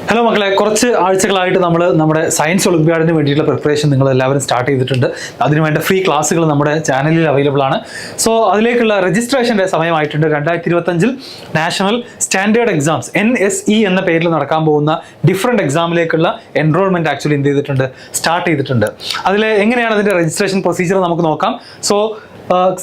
Hello മക്കളെ, കുറച്ച് ആഴ്ചകളായിട്ട് നമ്മൾ നമ്മുടെ സയൻസ് ഒളിമ്പ്യാഡിന് വേണ്ടിയിട്ടുള്ള പ്രിപ്പറേഷൻ നിങ്ങൾ എല്ലാവരും സ്റ്റാർട്ട് ചെയ്തിട്ടുണ്ട്. അതിനുവേണ്ട ഫ്രീ ക്ലാസ്സുകൾ നമ്മുടെ ചാനലിൽ അവൈലബിൾ ആണ്. സോ അതിലേക്കുള്ള രജിസ്ട്രേഷൻ്റെ സമയമായിട്ടുണ്ട്. 2025 നാഷണൽ സ്റ്റാൻഡേർഡ് എക്സാംസ് NSE എന്ന പേരിൽ നടക്കാൻ പോകുന്ന ഡിഫറെൻറ്റ് എക്സാമിലേക്കുള്ള എൻറോൾമെൻറ്റ് ആക്ച്വലി എന്ത് ചെയ്തിട്ടുണ്ട്, സ്റ്റാർട്ട് ചെയ്തിട്ടുണ്ട്. അതിൽ എങ്ങനെയാണ് അതിൻ്റെ രജിസ്ട്രേഷൻ പ്രൊസീജിയർ നമുക്ക് നോക്കാം. സോ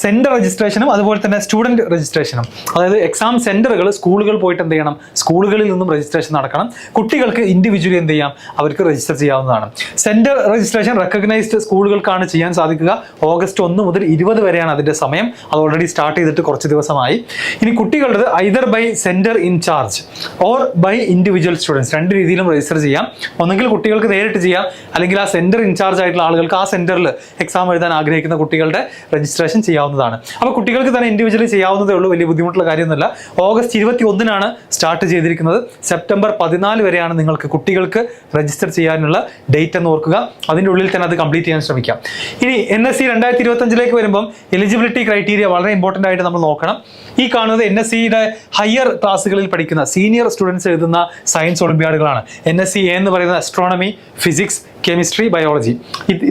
സെൻറ്റർ രജിസ്ട്രേഷനും അതുപോലെ തന്നെ സ്റ്റുഡൻറ്റ് രജിസ്ട്രേഷനും, അതായത് എക്സാം സെൻറ്ററുകൾ സ്കൂളുകൾ പോയിട്ട് എന്ത് ചെയ്യണം, സ്കൂളുകളിൽ നിന്നും രജിസ്ട്രേഷൻ നടക്കണം. കുട്ടികൾക്ക് ഇൻഡിവിജ്വലി എന്ത് ചെയ്യാം, അവർക്ക് രജിസ്റ്റർ ചെയ്യാവുന്നതാണ്. സെൻറ്റർ രജിസ്ട്രേഷൻ റെക്കഗ്നൈസ്ഡ് സ്കൂളുകൾക്കാണ് ചെയ്യാൻ സാധിക്കുക. ഓഗസ്റ്റ് 1 മുതൽ 20 വരെയാണ് അതിൻ്റെ സമയം. അത് ഓൾറെഡി സ്റ്റാർട്ട് ചെയ്തിട്ട് കുറച്ച് ദിവസമായി. ഇനി കുട്ടികളുടെ either by centre incharge or by individual students, രണ്ട് രീതിയിലും രജിസ്റ്റർ ചെയ്യാം. ഒന്നെങ്കിൽ കുട്ടികൾക്ക് നേരിട്ട് ചെയ്യാം, അല്ലെങ്കിൽ ആ സെൻറ്റർ ഇൻചാർജ് ആയിട്ടുള്ള ആളുകൾക്ക് ആ സെൻറ്ററിൽ എക്സാം എഴുതാൻ ആഗ്രഹിക്കുന്ന കുട്ടികളുടെ രജിസ്ട്രേഷൻ ചെയ്യാവുന്നതാണ്. അപ്പോൾ കുട്ടികൾക്ക് തന്നെ ഇൻഡിവിജ്വലി ചെയ്യാവുന്നതേ ഉള്ളൂ, വലിയ ബുദ്ധിമുട്ടുള്ള കാര്യമൊന്നുമില്ല. ഓഗസ്റ്റ് 21 സ്റ്റാർട്ട് ചെയ്തിരിക്കുന്നത്. സെപ്റ്റംബർ 14 വരെയാണ് നിങ്ങൾക്ക് കുട്ടികൾക്ക് രജിസ്റ്റർ ചെയ്യാനുള്ള ഡേറ്റ് എന്ന് ഓർക്കുക. അതിൻ്റെ ഉള്ളിൽ തന്നെ അത് കംപ്ലീറ്റ് ചെയ്യാൻ ശ്രമിക്കാം. ഇനി NSE 2025 വരുമ്പം എലിജിബിലിറ്റി ക്രൈറ്റീരിയ വളരെ ഇമ്പോർട്ടൻ്റ് ആയിട്ട് നമ്മൾ നോക്കണം. ഈ കാണുന്നത് NSEയുടെ ഹയർ ക്ലാസ്സുകളിൽ പഠിക്കുന്ന സീനിയർ സ്റ്റുഡൻസ് എഴുതുന്ന സയൻസ് ഒളിമ്പ്യാഡുകളാണ്. NSE എന്ന് പറയുന്നത് അസ്ട്രോണമി, ഫിസിക്സ്, കെമിസ്ട്രി, ബയോളജി.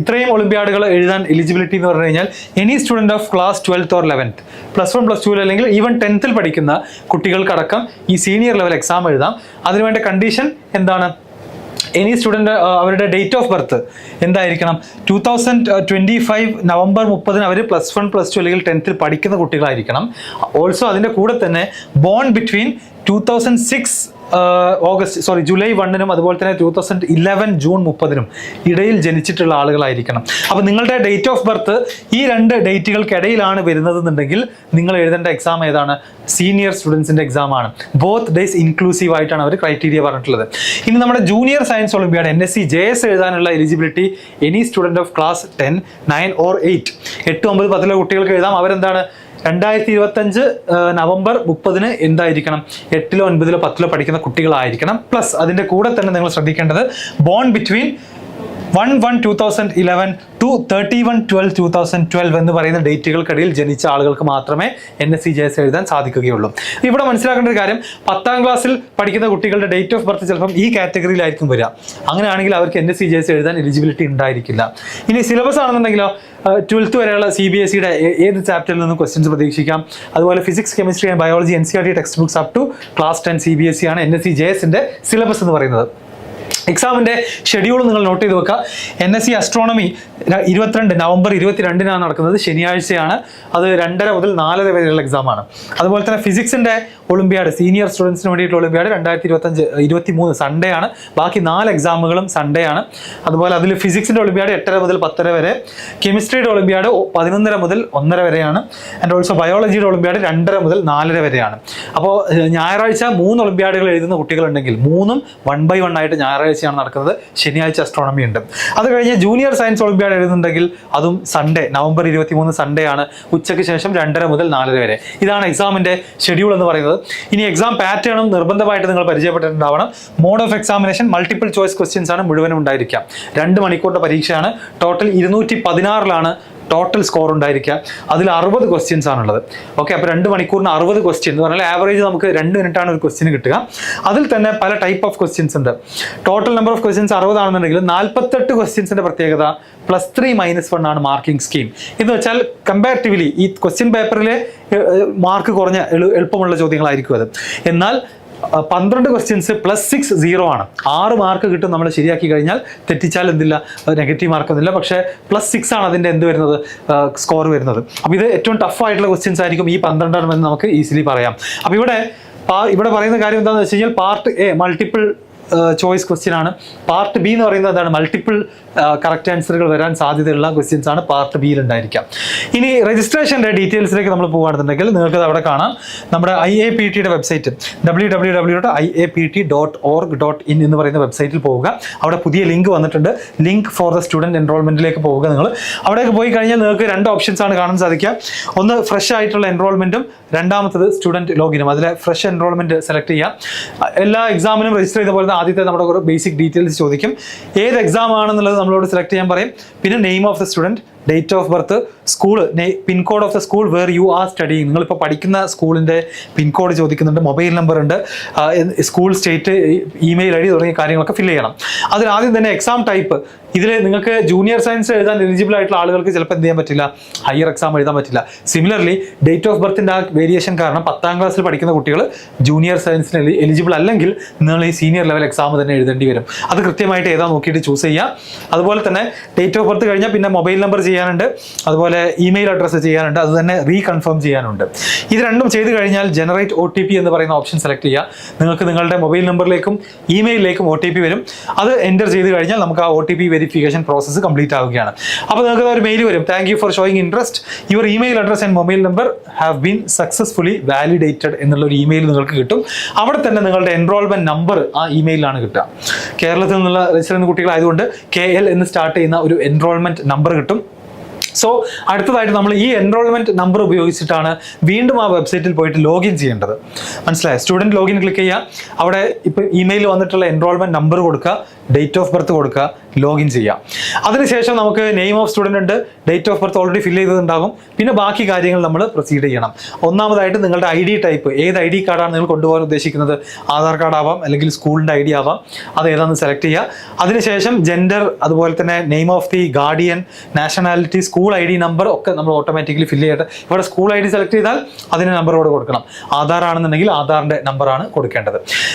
ഇത്രയും ഒളിമ്പ്യാഡുകൾ എഴുതാൻ എലിജിബിലിറ്റി എന്ന് പറഞ്ഞു കഴിഞ്ഞാൽ any student of class 12th or 11th, +1 +2 അല്ലെങ്കിൽ ഈവൻ 10th പഠിക്കുന്ന കുട്ടികൾക്കടക്കം ഈ സീനിയർ ലെവൽ എക്സാം എഴുതാം. അതിനുവേണ്ട കണ്ടീഷൻ എന്താണ്? എനി സ്റ്റുഡൻറ് അവരുടെ ഡേറ്റ് ഓഫ് ബർത്ത് എന്തായിരിക്കണം? 2025 നവംബർ 30 അവർ +1 +2 അല്ലെങ്കിൽ 10th പഠിക്കുന്ന കുട്ടികളായിരിക്കണം. ഓൾസോ അതിൻ്റെ കൂടെ തന്നെ ബോൺ ബിറ്റ്വീൻ 2006 ജൂലൈ 1 അതുപോലെ തന്നെ 2011 ജൂൺ 30 ഇടയിൽ ജനിച്ചിട്ടുള്ള ആളുകളായിരിക്കണം. അപ്പോൾ നിങ്ങളുടെ ഡേറ്റ് ഓഫ് ബർത്ത് ഈ രണ്ട് ഡേറ്റുകൾക്കിടയിലാണ് വരുന്നതെന്നുണ്ടെങ്കിൽ നിങ്ങൾ എഴുതേണ്ട എക്സാം ഏതാണ്? സീനിയർ സ്റ്റുഡൻസിൻ്റെ എക്സാമാണ്. ബോത്ത് ഡേയ്സ് ഇൻക്ലൂസീവ് ആയിട്ടാണ് അവർ ക്രൈറ്റീരിയ പറഞ്ഞിട്ടുള്ളത്. ഇനി നമ്മുടെ junior science Olympiad NSE JS എഴുതാനുള്ള eligibility any student of class 10, 9 or 8, 8, 9, 10 കുട്ടികൾക്ക് എഴുതാം. അവരെന്താണ് 2025 നവംബർ 30 എന്തായിരിക്കണം? 8, 9, 10 പഠിക്കുന്ന കുട്ടികളായിരിക്കണം. പ്ലസ് അതിൻ്റെ കൂടെ തന്നെ നിങ്ങൾ ശ്രദ്ധിക്കേണ്ടത് ബോൺ ബിറ്റ്വീൻ 1/1/2011 to 31/12/2012 എന്ന് പറയുന്ന ഡേറ്റുകൾക്കിടയിൽ ജനിച്ച ആളുകൾക്ക് മാത്രമേ NSE JS എഴുതാൻ സാധിക്കുകയുള്ളൂ. ഇവിടെ മനസ്സിലാക്കേണ്ട ഒരു കാര്യം, 10th ക്ലാസ്സിൽ പഠിക്കുന്ന കുട്ടികളുടെ ഡേറ്റ് ഓഫ് ബർത്ത് ചിലപ്പം ഈ കാറ്റഗറിയിലായിരിക്കും വരിക. അങ്ങനെയാണെങ്കിൽ അവർക്ക് NSE JS എഴുതാൻ എലിജിബിലിറ്റി ഉണ്ടായിരിക്കില്ല. ഇനി സിലബസ് ആണെന്നുണ്ടെങ്കിലോ 12th വരെയുള്ള CBSEയുടെ ഏത് ചാപ്റ്ററിൽ നിന്നും ക്വസ്റ്റ്യൻസ് പ്രതീക്ഷിക്കാം. അതുപോലെ physics, chemistry and biology NCERT text books up to class 10 CBSE ആണ് NSE JSന്റെ സിലബസ് എന്ന് പറയുന്നത്. എക്സാമിൻ്റെ ഷെഡ്യൂൾ നിങ്ങൾ നോട്ട് ചെയ്ത് വെക്കുക. NSE അസ്ട്രോണമി 22 നവംബർ 22 നടക്കുന്നത്, ശനിയാഴ്ചയാണ്. അത് 2:30 മുതൽ 4:30 വരെയുള്ള എക്സാമാണ്. അതുപോലെ തന്നെ ഫിസിക്സിൻ്റെ ഒളിമ്പ്യാഡ്, സീനിയർ സ്റ്റുഡൻസിന് വേണ്ടിയിട്ടുള്ള ഒളിമ്പ്യാഡ് 2023 സൺഡേ ആണ്. ബാക്കി 4 എക്സാമുകളും സൺഡേ ആണ്. അതുപോലെ അതിൽ ഫിസിക്സിൻ്റെ ഒളിമ്പ്യാഡ് 8:30 മുതൽ 10:30 വരെ, കെമിസ്ട്രിയുടെ ഒളിമ്പ്യാഡ് 11:30 മുതൽ 1:30 വരെയാണ്. ആൻഡ് ഓൾസോ ബയോളജിയുടെ ഒളിമ്പ്യാഡ് 2:30 മുതൽ 4:30 വരെയാണ്. അപ്പോൾ ഞായറാഴ്ച 3 ഒളിമ്പ്യാഡുകൾ എഴുതുന്ന കുട്ടികളുണ്ടെങ്കിൽ 3ഉം 1 by 1 ആയിട്ട് ഞായറാഴ്ചയാണ് നടക്കുന്നത്. ശനിയാഴ്ച അസ്ട്രോണമി ഉണ്ട്. അത് കഴിഞ്ഞ് ജൂനിയർ സയൻസ് ഒളിമ്പ്യാഡ് എഴുതുന്നുണ്ടെങ്കിൽ അതും സൺഡേ നവംബർ 23 സൺഡേ ആണ്. ഉച്ചയ്ക്ക് ശേഷം 2:30 മുതൽ 4:30 വരെ. ഇതാണ് എക്സാമിൻ്റെ ഷെഡ്യൂൾ എന്ന് പറയുന്നത്. ഇനി എക്സാം പാറ്റേണും നിർബന്ധമായിട്ട് നിങ്ങൾ പരിചയപ്പെട്ടിട്ടുണ്ടാവണം. Mode of examination multiple choice questions ആണ് മുഴുവനും ഉണ്ടായിരിക്കാം. 2 മണിക്കൂറിൻ്റെ പരീക്ഷയാണ്. ടോട്ടൽ 216 ടോട്ടൽ സ്കോർ ഉണ്ടായിരിക്കുക. അതിൽ 60 ക്വസ്റ്റ്യൻസ് ആണുള്ളത്. ഓക്കെ, അപ്പോൾ 2 മണിക്കൂറിന് 60 ക്വസ്റ്റ്യൻ എന്ന് പറഞ്ഞാൽ ആവറേജ് നമുക്ക് 2 മിനിറ്റാണ് ഒരു ക്വസ്റ്റ്യന് കിട്ടുക. അതിൽ തന്നെ പല ടൈപ്പ് ഓഫ് ക്വസ്റ്റ്യൻസ് ഉണ്ട്. ടോട്ടൽ നമ്പർ ഓഫ് ക്വസ്റ്റ്യൻസ് 60 ആണെന്നുണ്ടെങ്കിൽ 48 ക്വസ്റ്റ്യൻസിൻ്റെ പ്രത്യേകത +3 -1 ആണ് മാർക്കിംഗ് സ്കീം. എന്ന് വെച്ചാൽ കമ്പാരിറ്റീവ്ലി ഈ ക്വസ്റ്റ്യൻ പേപ്പറിലെ മാർക്ക് കുറഞ്ഞ എളുപ്പമുള്ള ചോദ്യങ്ങളായിരിക്കും അത്. എന്നാൽ 12 ക്വസ്റ്റ്യൻസ് +6 0 ആണ്. 6 മാർക്ക് കിട്ടും നമ്മൾ ശരിയാക്കി കഴിഞ്ഞാൽ. തെറ്റിച്ചാൽ എന്തില്ല, നെഗറ്റീവ് മാർക്കൊന്നുമില്ല. പക്ഷേ +6 ആണ് അതിൻ്റെ എന്ത് വരുന്നത്, സ്കോർ വരുന്നത്. അപ്പോൾ ഇത് ഏറ്റവും ടഫ് ആയിട്ടുള്ള ക്വസ്റ്റ്യൻസ് ആയിരിക്കും ഈ 12 എന്ന് നമുക്ക് ഈസിലി പറയാം. അപ്പോൾ ഇവിടെ പറയുന്ന കാര്യം എന്താണെന്ന് വെച്ച് കഴിഞ്ഞാൽ part A multiple choice question ആണ്. പാർട്ട് B എന്ന് പറയുന്നത് എന്താണ്, മൾട്ടിപ്പിൾ കറക്റ്റ് ആൻസറുകൾ വരാൻ സാധ്യതയുള്ള ക്വസ്റ്റ്യൻസ് ആണ് പാർട്ട് ബിയിൽ ഉണ്ടായിരിക്കാം. ഇനി രജിസ്ട്രേഷൻ്റെ ഡീറ്റെയിൽസിലേക്ക് നമ്മൾ പോകുകയാണെന്നുണ്ടെങ്കിൽ നിങ്ങൾക്ക് അവിടെ കാണാം. നമ്മുടെ IAPTയുടെ വെബ്സൈറ്റ് www.iapt.org.in എന്ന് പറയുന്ന വെബ്സൈറ്റിൽ പോവുക. അവിടെ പുതിയ ലിങ്ക് വന്നിട്ടുണ്ട്, ലിങ്ക് ഫോർ ദ സ്റ്റുഡൻറ് എൻറോൾമെൻറ്റിലേക്ക് പോവുക. നിങ്ങൾ അവിടേക്ക് പോയി കഴിഞ്ഞാൽ നിങ്ങൾക്ക് 2 ഓപ്ഷൻസ് ആണ് കാണാൻ സാധിക്കുക. ഒന്ന് ഫ്രഷ് ആയിട്ടുള്ള എൻറോൾമെൻറ്റും, രണ്ടാമത്തത് സ്റ്റുഡൻറ് ലോഗിനും. അതിലെ ഫ്രഷ് എൻറോൾമെൻറ്റ് സെലക്ട് ചെയ്യാം. എല്ലാ എക്സാമിനും രജിസ്റ്റർ ചെയ്ത പോലെ ആദ്യത്തെ നമ്മുടെ ഒരു ബേസിക് ഡീറ്റെയിൽസ് ചോദിക്കും. ഏത് എക്സാം ആണെന്നുള്ളത് നമ്മളോട് സെലക്ട് ചെയ്യാൻ പറയും. പിന്നെ name of the student, date of birth, school, pincode of the school where you are studying, നിങ്ങളിപ്പോൾ പഠിക്കുന്ന സ്കൂളിൻ്റെ പിൻകോഡ് ചോദിക്കുന്നുണ്ട്, മൊബൈൽ നമ്പർ ഉണ്ട്, സ്കൂൾ സ്റ്റേറ്റ്, ഇമെയിൽ ID തുടങ്ങിയ കാര്യങ്ങളൊക്കെ ഫില്ല് ചെയ്യണം. അതിലാദ്യം തന്നെ എക്സാം ടൈപ്പ്. ഇതിൽ നിങ്ങൾക്ക് ജൂനിയർ സയൻസ് എഴുതാൻ എലിജിബിൾ ആയിട്ടുള്ള ആളുകൾക്ക് ചിലപ്പോൾ എന്ത് ചെയ്യാൻ പറ്റില്ല, ഹയർ എക്സാം എഴുതാൻ പറ്റില്ല. സിമിലർലി ഡേറ്റ് ഓഫ് ബർത്തിൻ്റെ ആ വേരിയേഷൻ കാരണം 10ാം ക്ലാസ്സിൽ പഠിക്കുന്ന കുട്ടികൾ ജൂനിയർ സയൻസിന് എലിജിബിൾ അല്ലെങ്കിൽ നിങ്ങൾ ഈ സീനിയർ ലെവൽ എക്സാം തന്നെ എഴുതേണ്ടി വരും. അത് കൃത്യമായിട്ട് ഏതാ നോക്കിയിട്ട് ചൂസ് ചെയ്യുക. അതുപോലെ തന്നെ ഡേറ്റ് ഓഫ് ബർത്ത് കഴിഞ്ഞാൽ പിന്നെ മൊബൈൽ നമ്പർ ചെയ്യാനുണ്ട്, അതുപോലെ ഇമെയിൽ അഡ്രസ്സ് ചെയ്യാനുണ്ട്, അത് തന്നെ റീകൺഫേം ചെയ്യാനുണ്ട്. ഇത് രണ്ടും ചെയ്ത് കഴിഞ്ഞാൽ ജനറേറ്റ് OTP എന്ന് പറയുന്ന ഓപ്ഷൻ സെലക്ട് ചെയ്യുക. നിങ്ങൾക്ക് നിങ്ങളുടെ മൊബൈൽ നമ്പറിലേക്കും ഇമെയിലിലേക്കും OTP വരും. അത് എൻ്റർ ചെയ്ത് കഴിഞ്ഞാൽ നമുക്ക് ആ OTP വെരിഫിക്കേഷൻ പ്രോസസ്സ് കംപ്ലീറ്റ് ആവുകയാണ്. അപ്പോൾ നിങ്ങൾക്ക് ഒരു മെയിൽ വരും, thank you for showing interest, your email address and mobile number have been successfully validated എന്നുള്ള ഒരു ഇമെയിൽ നിങ്ങൾക്ക് കിട്ടും. അവിടെ തന്നെ നിങ്ങളുടെ എൻറോൾമെന്റ് നമ്പർ ആ ഇമെയിലാണ് കിട്ടുക. കേരളത്തിൽ നിന്നുള്ള രജിസ്റ്റർ ചെയ്യുന്ന കുട്ടികളായതുകൊണ്ട് KL എന്ന് സ്റ്റാർട്ട് ചെയ്യുന്ന ഒരു എൻറോൾമെന്റ് നമ്പർ കിട്ടും. സോ അടുത്തതായിട്ട് നമ്മൾ ഈ എൻറോൾമെന്റ് നമ്പർ ഉപയോഗിച്ചിട്ടാണ് വീണ്ടും ആ വെബ്സൈറ്റിൽ പോയിട്ട് ലോഗിൻ ചെയ്യേണ്ടത്. മനസ്സിലായി? സ്റ്റുഡൻറ്റ് ലോഗിൻ ക്ലിക്ക് ചെയ്യുക, അവിടെ ഇപ്പോൾ ഇമെയിൽ വന്നിട്ടുള്ള എൻറോൾമെന്റ് നമ്പർ കൊടുക്കുക, ഡേറ്റ് ഓഫ് ബർത്ത് കൊടുക്കുക, ലോഗിൻ ചെയ്യാം. അതിനുശേഷം നമുക്ക് നെയിം ഓഫ് സ്റ്റുഡൻറ്റ് ഉണ്ട്, date of birth already fill ചെയ്തിട്ടുണ്ടാകും. പിന്നെ ബാക്കി കാര്യങ്ങൾ നമ്മൾ പ്രൊസീഡ് ചെയ്യണം. ഒന്നാമതായിട്ട് നിങ്ങളുടെ ID ടൈപ്പ്, ഏത് ID കാർഡാണ് നിങ്ങൾ കൊണ്ടുപോകാൻ ഉദ്ദേശിക്കുന്നത്, ആധാർ കാർഡ് ആവാം അല്ലെങ്കിൽ സ്കൂളിൻ്റെ ID ആവാം, അത് ഏതാണെന്ന് സെലക്ട് ചെയ്യുക. അതിനുശേഷം ജെൻഡർ, അതുപോലെ തന്നെ name of the guardian, nationality, school ID number ഒക്കെ നമ്മൾ ഓട്ടോമാറ്റിക്കലി ഫില്ല് ചെയ്യട്ടെ. ഇവിടെ സ്കൂൾ ID സെലക്ട് ചെയ്താൽ അതിന് നമ്പർ ഇവിടെ കൊടുക്കണം. ആധാർ ആണെന്നുണ്ടെങ്കിൽ ആധാറിൻ്റെ നമ്പറാണ് കൊടുക്കേണ്ടത്.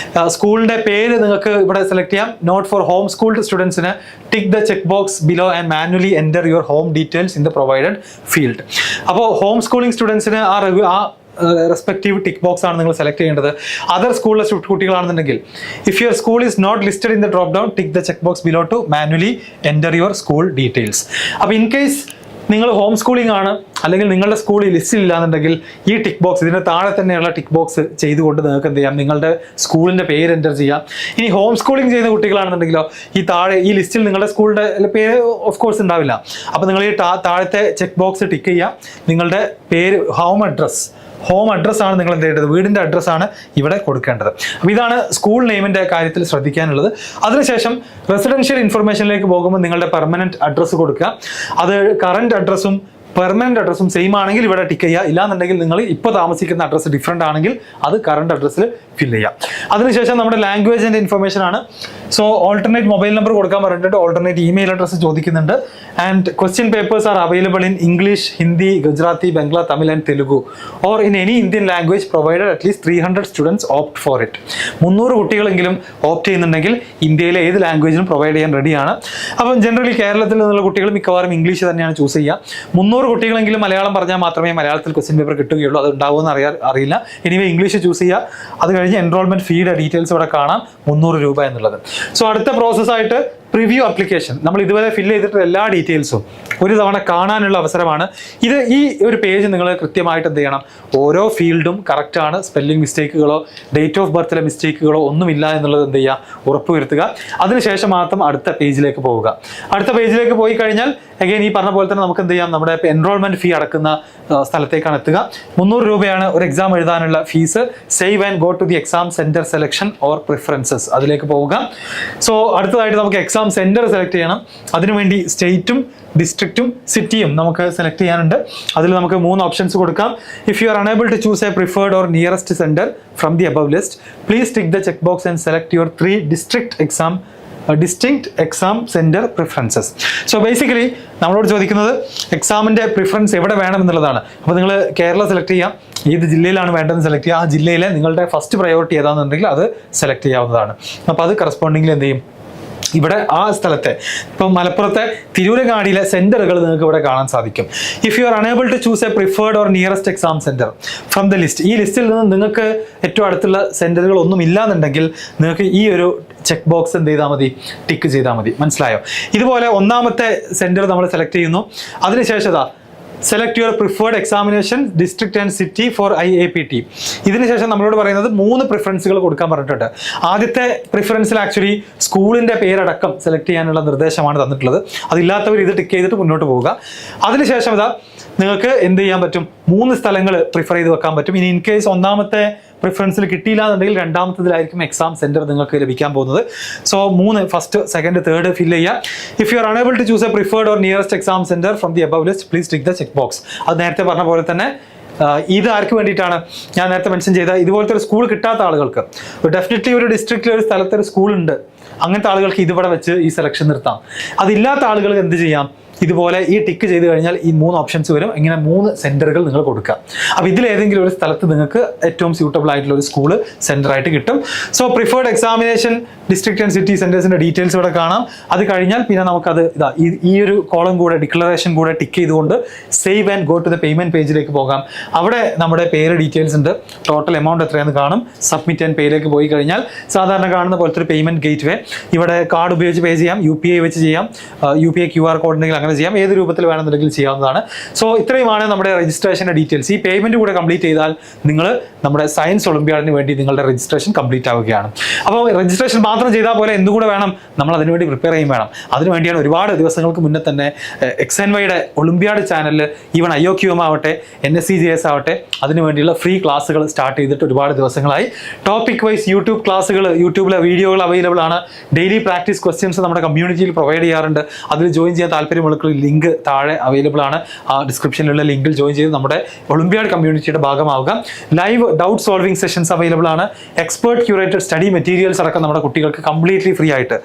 സ്കൂളിൻ്റെ പേര് നിങ്ങൾക്ക് ഇവിടെ സെലക്ട് ചെയ്യാം. നോട്ട് ഫോർ ഹോം സ്കൂൾഡ് സ്റ്റുഡൻസിന് tick the check box below and manually enter your home details in the provided field. അപ്പോൾ ഹോം സ്കൂളിംഗ് സ്റ്റുഡൻസിന് ആ റെസ്പെക്റ്റീവ് ടിക്ക് ബോക്സ് ആണ് നിങ്ങൾ സെലക്ട് ചെയ്യേണ്ടത്. അതർ സ്കൂളിലെ കുട്ടികളാണെന്നുണ്ടെങ്കിൽ if your school is not listed in the drop down tick the check box below to manually enter your school details. അപ്പോൾ in case നിങ്ങൾ ഹോം സ്കൂളിംഗ് ആണ് അല്ലെങ്കിൽ നിങ്ങളുടെ സ്കൂളിൽ ലിസ്റ്റിൽ ഇല്ലാന്നുണ്ടെങ്കിൽ ഈ ടിക്ക് ബോക്സ്, ഇതിന് താഴെ തന്നെയുള്ള ടിക്ക് ബോക്സ് ചെയ്തുകൊണ്ട് നിങ്ങൾക്ക് എന്ത് ചെയ്യാം, നിങ്ങളുടെ സ്കൂളിൻ്റെ പേര് എൻ്റർ ചെയ്യാം. ഇനി ഹോം സ്കൂളിംഗ് ചെയ്യുന്ന കുട്ടികളാണെന്നുണ്ടെങ്കിലോ ഈ താഴെ ഈ ലിസ്റ്റിൽ നിങ്ങളുടെ സ്കൂളിൻ്റെ പേര് ഓഫ് കോഴ്സ് ഉണ്ടാവില്ല. അപ്പോൾ നിങ്ങൾ ഈ താഴത്തെ ചെക്ക് ബോക്സ് ടിക്ക് ചെയ്യാം. നിങ്ങളുടെ പേര്, ഹോം അഡ്രസ്സാണ് നിങ്ങൾ എന്ത് ചെയ്യേണ്ടത്, വീടിൻ്റെ അഡ്രസ്സാണ് ഇവിടെ കൊടുക്കേണ്ടത്. അപ്പോൾ ഇതാണ് സ്കൂൾ നെയിമിൻ്റെ കാര്യത്തിൽ ശ്രദ്ധിക്കാനുള്ളത്. അതിനുശേഷം റെസിഡൻഷ്യൽ ഇൻഫർമേഷനിലേക്ക് പോകുമ്പോൾ നിങ്ങളുടെ പെർമനൻറ്റ് അഡ്രസ്സ് കൊടുക്കുക. അത് കറൻറ്റ് അഡ്രസ്സും പെർമനന്റ് അഡ്രസ്സും സെയിം ആണെങ്കിൽ ഇവിടെ ടിക്ക് ചെയ്യുക. ഇല്ലാന്നുണ്ടെങ്കിൽ നിങ്ങൾ ഇപ്പോൾ താമസിക്കുന്ന അഡ്രസ്സ് ഡിഫറെൻ്റ് ആണെങ്കിൽ അത് കറണ്ട് അഡ്രസ്സിൽ ഫില്ല് ചെയ്യാം. അതിനുശേഷം നമ്മുടെ ലാംഗ്വേജിൻ്റെ ഇൻഫർമേഷൻ ആണ്. സോ ഓൾട്ടർനേറ്റ് മൊബൈൽ നമ്പർ കൊടുക്കാൻ പറഞ്ഞിട്ടുണ്ട്, ഓൾട്ടർനേറ്റ് ഇമെയിൽ അഡ്രസ്സ് ചോദിക്കുന്നുണ്ട്. And question papers are available in English, Hindi, Gujarati, Bangla, Tamil and Telugu or in any Indian language provided at least 300 students opt for it. 300 കുട്ടികളെങ്കിലും ഓപ്റ്റ് ചെയ്യുന്നുണ്ടെങ്കിൽ ഇന്ത്യയിലെ ഏത് ലാംഗ്വേജിനും പ്രൊവൈഡ് ചെയ്യാൻ റെഡിയാണ്. അപ്പം ജനറലി കേരളത്തിൽ നിന്നുള്ള കുട്ടികൾ മിക്കവാറും ഇംഗ്ലീഷ് തന്നെയാണ് ചൂസ് ചെയ്യുക. 300 കുട്ടികളെങ്കിലും മലയാളം പറഞ്ഞാൽ മാത്രമേ മലയാളത്തിൽ ക്വസ്റ്റ്യൻ പേപ്പർ കിട്ടുകയുള്ളൂ. അത് ഉണ്ടാവുമെന്ന് അറിയില്ല. എനിവേ ഇംഗ്ലീഷ് ചൂസ് ചെയ്യുക. അത് കഴിഞ്ഞ് എൻറോൾമെന്റ് ഫീയുടെ ഡീറ്റെയിൽസ് ഇവിടെ കാണാം, 300 രൂപ എന്നുള്ളത്. സോ അടുത്ത പ്രോസസ്സായിട്ട് പ്രിവ്യൂ ആപ്ലിക്കേഷൻ. നമ്മൾ ഇതുവരെ ഫില്ല് ചെയ്തിട്ടുള്ള എല്ലാ ഡീറ്റെയിൽസും ഒരു തവണ കാണാനുള്ള അവസരമാണ് ഇത്. ഈ ഒരു പേജ് നിങ്ങൾ കൃത്യമായിട്ട് എന്ത് ചെയ്യണം, ഓരോ ഫീൽഡും കറക്റ്റാണ്, സ്പെല്ലിംഗ് മിസ്റ്റേക്കുകളോ ഡേറ്റ് ഓഫ് ബർത്തിലെ മിസ്റ്റേക്കുകളോ ഒന്നുമില്ല എന്നുള്ളത് എന്ത് ചെയ്യുക, ഉറപ്പുവരുത്തുക. അതിനുശേഷം മാത്രം അടുത്ത പേജിലേക്ക് പോവുക. അടുത്ത പേജിലേക്ക് പോയി കഴിഞ്ഞാൽ അഗൈൻ ഈ പറഞ്ഞ പോലെ തന്നെ നമുക്ക് എന്ത് ചെയ്യാം, നമ്മുടെ എൻറോൾമെന്റ് ഫീ അടക്കുന്ന സ്ഥലത്തേക്കാണ് എത്തുക. 300 രൂപയാണ് ഒരു എക്സാം എഴുതാനുള്ള fees. Save and go to the exam centre selection or preferences, അതിലേക്ക് പോവുക. സോ അടുത്തതായിട്ട് നമുക്ക് എക്സാം സെന്റർ സെലക്ട് ചെയ്യണം. അതിനുവേണ്ടി സ്റ്റേറ്റും ഡിസ്ട്രിക്റ്റും സിറ്റിയും നമുക്ക് സെലക്ട് ചെയ്യാനുണ്ട്. അതിൽ നമുക്ക് 3 ഓപ്ഷൻസ് കൊടുക്കാം. If you are unable to choose a preferred or nearest centre from the above list please tick the check box and select your 3 distinct exam centre preferences. So basically നമ്മളോട് ചോദിക്കുന്നത് എക്സാമിൻ്റെ preference എവിടെ വേണം എന്നുള്ളതാണ്. അപ്പോൾ നിങ്ങൾ Kerala select ചെയ്യാം, ഏത് ജില്ലയിലാണ് വേണ്ടതെന്ന് സെലക്ട് ചെയ്യുക. ആ ജില്ലയിലെ നിങ്ങളുടെ ഫസ്റ്റ് പ്രയോറിറ്റി ഏതാണെന്നുണ്ടെങ്കിൽ അത് സെലക്ട് ചെയ്യാവുന്നതാണ്. അപ്പോൾ അത് കറസ്പോണ്ടിങ്ങിൽ എന്ത് ചെയ്യും, ഇവിടെ ആ സ്ഥലത്തെ ഇപ്പം മലപ്പുറത്തെ തിരൂരങ്ങാടിയിലെ സെന്ററുകൾ നിങ്ങൾക്ക് ഇവിടെ കാണാൻ സാധിക്കും. If you are unable to choose a preferred or nearest exam centre from the list, ഈ ലിസ്റ്റിൽ നിന്ന് നിങ്ങൾക്ക് ഏറ്റവും അടുത്തുള്ള സെന്ററുകൾ ഒന്നും ഇല്ലാന്നുണ്ടെങ്കിൽ നിങ്ങൾക്ക് ഈ ഒരു ചെക്ക് ബോക്സ് എന്ത് ചെയ്താൽ മതി, ടിക്ക് ചെയ്താൽ മതി. മനസ്സിലായോ? ഇതുപോലെ ഒന്നാമത്തെ സെന്റർ നമ്മൾ സെലക്ട് ചെയ്യുന്നു. അതിനുശേഷം select your preferred examination district and city for IAPT. ഇതിനുശേഷം നമ്മളോട് പറയുന്നത് 3 പ്രിഫറൻസുകൾ കൊടുക്കാൻ പറഞ്ഞിട്ടുണ്ട്. ആദ്യത്തെ പ്രിഫറൻസിൽ ആക്ച്വലി സ്കൂളിൻ്റെ പേരടക്കം സെലക്ട് ചെയ്യാനുള്ള നിർദ്ദേശമാണ് തന്നിട്ടുള്ളത്. അതില്ലാത്തവർ ഇത് ടിക്ക് ചെയ്തിട്ട് മുന്നോട്ട് പോവുക. അതിനുശേഷം നിങ്ങൾക്ക് എന്ത് ചെയ്യാൻ പറ്റും, 3 സ്ഥലങ്ങൾ പ്രിഫർ ചെയ്ത് വെക്കാൻ പറ്റും. ഇനി ഇൻ കേസ് ഒന്നാമത്തെ പ്രിഫറൻസിൽ കിട്ടിയില്ല എന്നുണ്ടെങ്കിൽ രണ്ടാമത്തതിലായിരിക്കും എക്സാം സെന്റർ നിങ്ങൾക്ക് ലഭിക്കാൻ പോകുന്നത്. So 3 first, second, third fill ചെയ്യുക. If you are unable to choose a preferred or nearest exam centre from the above list, please tick the check box. അത് നേരത്തെ പറഞ്ഞ പോലെ തന്നെ ഇത് ആർക്ക് വേണ്ടിയിട്ടാണ്? ഞാൻ നേരത്തെ മെൻഷൻ ചെയ്ത ഇതുപോലത്തെ ഒരു സ്കൂൾ കിട്ടാത്ത ആളുകൾക്ക്, ഡെഫിനറ്റ്ലി ഒരു ഡിസ്ട്രിക്റ്റിൽ ഒരു സ്ഥലത്ത് ഒരു സ്കൂളുണ്ട്, അങ്ങനത്തെ ആളുകൾക്ക് ഇതിവിടെ വെച്ച് ഈ സെലക്ഷൻ നിർത്താം. അതില്ലാത്ത ആളുകൾക്ക് എന്ത് ചെയ്യാം? ഇതുപോലെ ഈ ടിക്ക് ചെയ്ത് കഴിഞ്ഞാൽ ഈ 3 ഓപ്ഷൻസ് വരും. ഇങ്ങനെ 3 സെന്ററുകൾ നിങ്ങൾ കൊടുക്കുക. അപ്പോൾ ഇതിലേതെങ്കിലും ഒരു സ്ഥലത്ത് നിങ്ങൾക്ക് ഏറ്റവും സ്യൂട്ടബിൾ ആയിട്ടുള്ള ഒരു സ്കൂൾ സെന്റർ ആയിട്ട് കിട്ടും. So preferred examination district and city സെന്റേഴ്സിന്റെ ഡീറ്റെയിൽസ് ഇവിടെ കാണാം. അത് കഴിഞ്ഞാൽ പിന്നെ നമുക്കത് ഈ ഒരു കോളം കൂടെ ഡിക്ലറേഷൻ കൂടെ ടിക്ക് ചെയ്തുകൊണ്ട് save and go to the payment പേജിലേക്ക് പോകാം. അവിടെ നമ്മുടെ പേര് ഡീറ്റെയിൽസ് ഉണ്ട്, ടോട്ടൽ എമൗണ്ട് എത്രയാണെന്ന് കാണും. സബ്മിറ്റ് ആൻഡ് പേയിലേക്ക് പോയി കഴിഞ്ഞാൽ സാധാരണ കാണുന്ന പോലത്തെ ഒരു പേയ്മെന്റ് ഗേറ്റ് വേ, ഇവിടെ കാർഡ് ഉപയോഗിച്ച് പേ ചെയ്യാം, UPI വെച്ച് ചെയ്യാം, UPI QR കോഡ് ഉണ്ടെങ്കിൽ അങ്ങനെ ചെയ്യാം, ഏത് രൂപത്തിൽ വേണമെന്നുണ്ടെങ്കിൽ ചെയ്യാവുന്നതാണ്. സോ ഇത്രയുമാണ് നമ്മുടെ രജിസ്ട്രേഷൻ്റെ ഡീറ്റെയിൽസ്. ഈ പേയ്മെന്റ് കൂടെ കംപ്ലീറ്റ് ചെയ്താൽ നിങ്ങൾ നമ്മുടെ സയൻസ് ഒളിമ്പ്യാഡിന് വേണ്ടി നിങ്ങളുടെ രജിസ്ട്രേഷൻ കംപ്ലീറ്റ് ആവുകയാണ്. അപ്പോൾ രജിസ്ട്രേഷൻ മാത്രം ചെയ്താൽ പോലെ എന്തുകൂടെ വേണം? നമ്മൾ അതിനുവേണ്ടി പ്രിപ്പയർ ചെയ്യും വേണം. അതിനുവേണ്ടിയാണ് ഒരുപാട് ദിവസങ്ങൾക്ക് മുന്നേ തന്നെ XNYയുടെ ഒളിമ്പ്യാഡ് ചാനലിൽ ഈവൻ IOQM ആവട്ടെ, NSCGS ആവട്ടെ, അതിനു വേണ്ടിയുള്ള ഫ്രീ ക്ലാസ്സുകൾ സ്റ്റാർട്ട് ചെയ്തിട്ട് ഒരുപാട് ദിവസങ്ങളായി. ടോപ്പിക് വൈസ് യൂട്യൂബ് ക്ലാസ്സുകൾ, യൂട്യൂബിലെ വീഡിയോകൾ അവൈലബിൾ ആണ്. ഡെയിലി പ്രാക്ടീസ് ക്വസ്റ്റ്യൻസ് നമ്മുടെ കമ്മ്യൂണിറ്റിയിൽ പ്രൊവൈഡ് ചെയ്യാറുണ്ട്. അതിൽ ജോയിൻ ചെയ്യാൻ താല്പര്യമുള്ള ലിങ്ക് താഴെ അവൈലബിൾ ആണ്. ആ ഡിസ്ക്രിപ്ഷനിലുള്ള ലിങ്കിൽ ജോയിൻ ചെയ്ത് നമ്മുടെ ഒളിമ്പ്യാഡ് കമ്മ്യൂണിറ്റിയുടെ ഭാഗമാവുക. Live doubt solving sessions available ആണ്. എക്സ്പേർട്ട് ക്യൂറേറ്റഡ് സ്റ്റഡി മെറ്റീരിയൽസ് അടക്കം നമ്മുടെ കുട്ടികൾക്ക് കംപ്ലീറ്റ്ലി ഫ്രീ ആയിട്ട്,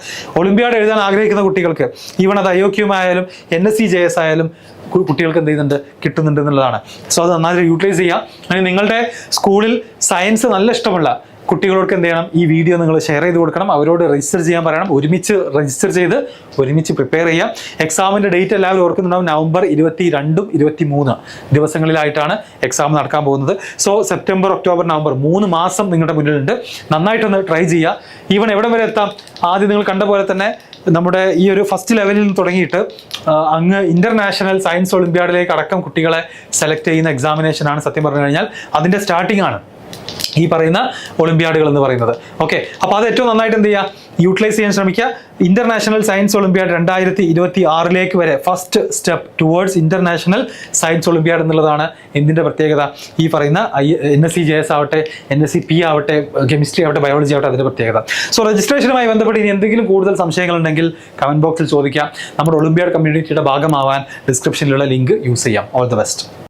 ഒളിമ്പ്യാഡ് എഴുതാൻ ആഗ്രഹിക്കുന്ന കുട്ടികൾക്ക്, ഈവൻ അത് IOQM ആയാലും NSCGS ആയാലും കുട്ടികൾക്ക് എന്ത് ചെയ്യുന്നുണ്ട്, കിട്ടുന്നുണ്ട് എന്നുള്ളതാണ്. സോ അത് നന്നായിട്ട് യൂട്ടിലൈസ് ചെയ്യാം. അല്ലെങ്കിൽ നിങ്ങളുടെ സ്കൂളിൽ സയൻസ് നല്ല ഇഷ്ടമുള്ള കുട്ടികൾക്ക് എന്ത് ചെയ്യണം? ഈ വീഡിയോ നിങ്ങൾ ഷെയർ ചെയ്ത് കൊടുക്കണം, അവരോട് രജിസ്റ്റർ ചെയ്യാൻ പറയണം. ഒരുമിച്ച് രജിസ്റ്റർ ചെയ്ത് ഒരുമിച്ച് പ്രിപ്പയർ ചെയ്യാം. എക്സാമിൻ്റെ ഡേറ്റ് എല്ലാവരും ഓർക്കുന്നുണ്ടാവും, നവംബർ 22 23 ദിവസങ്ങളിലായിട്ടാണ് എക്സാം നടക്കാൻ പോകുന്നത്. സോ സെപ്റ്റംബർ, ഒക്ടോബർ, നവംബർ 3 മാസം നിങ്ങളുടെ മുന്നിലുണ്ട്. നന്നായിട്ടൊന്ന് ട്രൈ ചെയ്യുക. ഈവൻ എവിടെ വരെ എത്താം? ആദ്യം നിങ്ങൾ കണ്ട പോലെ തന്നെ നമ്മുടെ ഈ ഒരു ഫസ്റ്റ് ലെവലിൽ നിന്ന് തുടങ്ങിയിട്ട് അങ്ങ് ഇന്റർനാഷണൽ സയൻസ് ഒളിമ്പ്യാഡിലേക്ക് അടക്കം കുട്ടികളെ സെലക്ട് ചെയ്യുന്ന എക്സാമിനേഷനാണ് സത്യം പറഞ്ഞു കഴിഞ്ഞാൽ അതിൻ്റെ സ്റ്റാർട്ടിംഗ് ആണ് ഈ പറയുന്ന ഒളിമ്പ്യാഡുകൾ എന്ന് പറയുന്നത്. ഓക്കെ, അപ്പോൾ അത് ഏറ്റവും നന്നായിട്ട് എന്ത് ചെയ്യുക? യൂട്ടിലൈസ് ചെയ്യാൻ ശ്രമിക്കുക. ഇന്റർനാഷണൽ സയൻസ് ഒളിമ്പ്യാഡ് 2026 വരെ first step towards international science Olympiad എന്നുള്ളതാണ് എന്തിൻ്റെ പ്രത്യേകത? ഈ പറയുന്ന NSCGS ആവട്ടെ, NSCP ആവട്ടെ, കെമിസ്ട്രി ആവട്ടെ, ബയോളജി ആവട്ടെ, അതിൻ്റെ പ്രത്യേകത. സോ രജിസ്ട്രേഷനുമായി ബന്ധപ്പെട്ട് ഇനി എന്തെങ്കിലും കൂടുതൽ സംശയങ്ങളുണ്ടെങ്കിൽ കമന്റ് ബോക്സിൽ ചോദിക്കാം. നമ്മുടെ ഒളിമ്പ്യാഡ് കമ്മ്യൂണിറ്റിയുടെ ഭാഗമാവാൻ ഡിസ്ക്രിപ്ഷനിലുള്ള ലിങ്ക് യൂസ് ചെയ്യാം. All the best.